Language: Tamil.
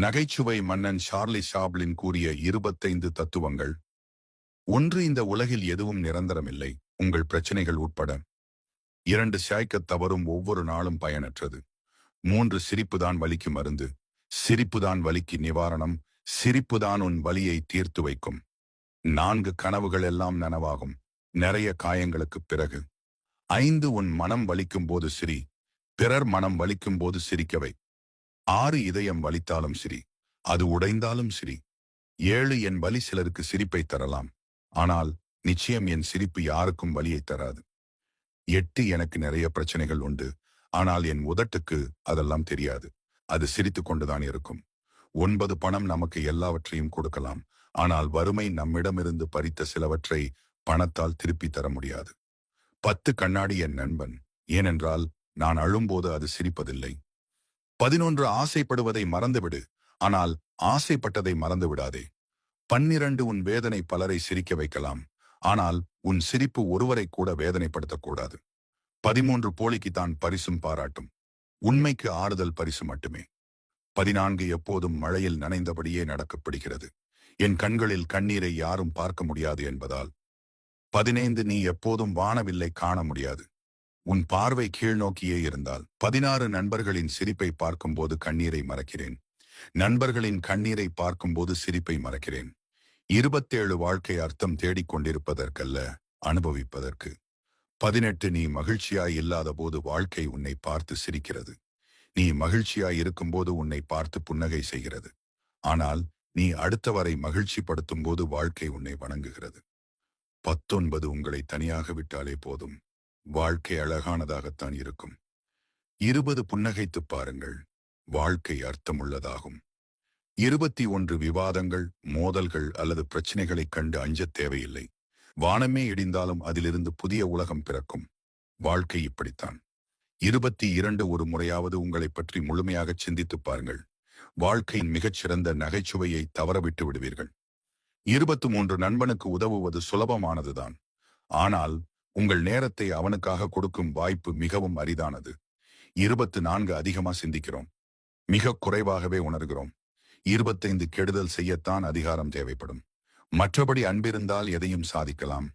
நகைச்சுவை மன்னன் சார்லி ஷாப்ளின் கூறிய 25 தத்துவங்கள். ஒன்று, இந்த உலகில் எதுவும் நிரந்தரமில்லை, உங்கள் பிரச்சனைகள் உட்பட. 2, சாய்க்கத் தவறும் ஒவ்வொரு நாளும் பயனற்றது. 3, சிரிப்புதான் வலிக்கு மருந்து, சிரிப்புதான் வலிக்கு நிவாரணம், சிரிப்புதான் உன் வலியை தீர்த்து வைக்கும். 4, கனவுகள் எல்லாம் நனவாகும், நிறைய காயங்களுக்குப் பிறகு. 5, உன் மனம் வலிக்கும் போது சிரி, பிறர் மனம் வலிக்கும் போது சிரிக்கவை. 6, இதயம் வலித்தாலும் சிரி, அது உடைந்தாலும் சிரி. 7, என் வலி சிலருக்கு சிரிப்பை தரலாம், ஆனால் நிச்சயம் என் சிரிப்பு யாருக்கும் வலியை தராது. 8, எனக்கு நிறைய பிரச்சனைகள் உண்டு, ஆனால் என் உதட்டுக்கு அதெல்லாம் தெரியாது, அது சிரித்து கொண்டுதான் இருக்கும். 9, பணம் நமக்கு எல்லாவற்றையும் கொடுக்கலாம், ஆனால் வறுமை நம்மிடமிருந்து பறித்த சிலவற்றை பணத்தால் திருப்பி தர முடியாது. 10, கண்ணாடி என் நண்பன், ஏனென்றால் நான் அழும்போது அது சிரிப்பதில்லை. 11, ஆசைப்படுவதை மறந்துவிடு, ஆனால் ஆசைப்பட்டதை மறந்து விடாதே. 12, உன் வேதனை பலரை சிரிக்க வைக்கலாம், ஆனால் உன் சிரிப்பு ஒருவரை கூட வேதனைப்படுத்தக்கூடாது. 13, போலிக்குத்தான் பரிசும் பாராட்டும், உண்மைக்கு ஆறுதல் பரிசு மட்டுமே. 14, எப்போதும் மழையில் நனைந்தபடியே நடக்கப்படுகிறது, என் கண்களில் கண்ணீரை யாரும் பார்க்க முடியாது என்பதால். 15, நீ எப்போதும் வானவில்லை காண முடியாது, உன் பார்வை கீழ்நோக்கியே இருந்தால். 16, நண்பர்களின் சிரிப்பை பார்க்கும்போது கண்ணீரை மறக்கிறேன், நண்பர்களின் கண்ணீரை பார்க்கும்போது சிரிப்பை மறக்கிறேன். 27, வாழ்க்கை அர்த்தம் தேடிக்கொண்டிருப்பதற்கல்ல, அனுபவிப்பதற்கு. 18, நீ மகிழ்ச்சியாய் இல்லாத போது வாழ்க்கை உன்னை பார்த்து சிரிக்கிறது, நீ மகிழ்ச்சியாய் இருக்கும்போது உன்னை பார்த்து புன்னகை செய்கிறது, ஆனால் நீ அடுத்தவரை மகிழ்ச்சிப்படுத்தும் போது வாழ்க்கை உன்னை வணங்குகிறது. 19, உங்களை தனியாக விட்டாலே போதும், வாழ்க்கை அழகானதாகத்தான் இருக்கும். 20, புன்னகைத்துப் பாருங்கள், வாழ்க்கை அர்த்தமுள்ளதாகும். 21, விவாதங்கள், மோதல்கள் அல்லது பிரச்சனைகளைக் கண்டு அஞ்சத் தேவையில்லை, வானமே இடிந்தாலும் அதிலிருந்து புதிய உலகம் பிறக்கும், வாழ்க்கை இப்படித்தான். 22, ஒரு முறையாவது உங்களைப் பற்றி முழுமையாகச் சிந்தித்துப் பாருங்கள், வாழ்க்கையின் மிகச்சிறந்த நகைச்சுவையை தவறவிட்டு விடுவீர்கள். 23, நண்பனுக்கு உதவுவது சுலபமானதுதான், ஆனால் உங்கள் நேரத்தை அவனுக்காக கொடுக்கும் வாய்ப்பு மிகவும் அரிதானது. 24, அதிகமா சிந்திக்கிறோம், மிக குறைவாகவே உணர்கிறோம். 25, கெடுதல் செய்யத்தான் அதிகாரம் தேவைப்படும், மற்றபடி அன்பிருந்தால் எதையும் சாதிக்கலாம்.